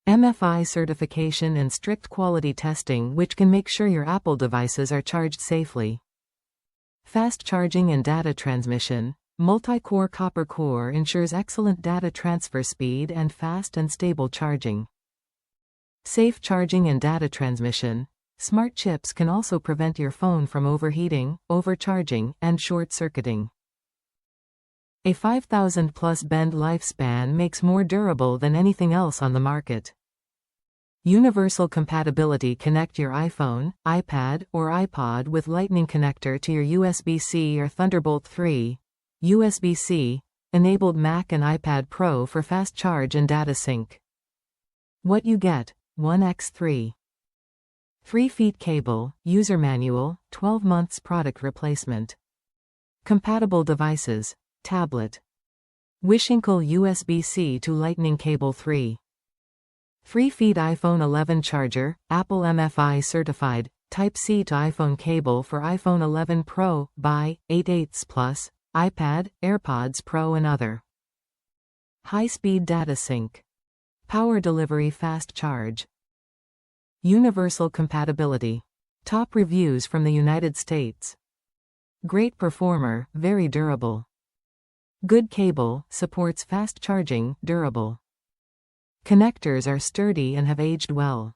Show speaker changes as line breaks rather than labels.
MFi certification and strict quality testing which can make sure your Apple devices are charged safely. Fast charging and data transmission. Multi-core copper core ensures excellent data transfer speed and fast and stable charging. Safe charging and data transmission. Smart chips can also prevent your phone from overheating, overcharging, and short-circuiting. A 5,000-plus bend lifespan makes more durable than anything else on the market. Universal compatibility. Connect your iPhone, iPad, or iPod with Lightning connector to your USB C or Thunderbolt 3, USB C, enabled Mac and iPad Pro for fast charge and data sync. What you get: 1x3. 3 feet cable, user manual, 12 months product replacement. Compatible devices: tablet. Wishinkle USB C to Lightning cable 3. 3 feet iPhone 11 charger, Apple MFi Certified, Type-C to iPhone cable for iPhone 11 Pro, by 8/8 Plus, iPad, AirPods Pro and other. High-speed data sync. Power delivery fast charge. Universal compatibility. Top reviews from the United States. Great performer, very durable. Good cable, supports fast charging, durable. Connectors are sturdy and have aged well.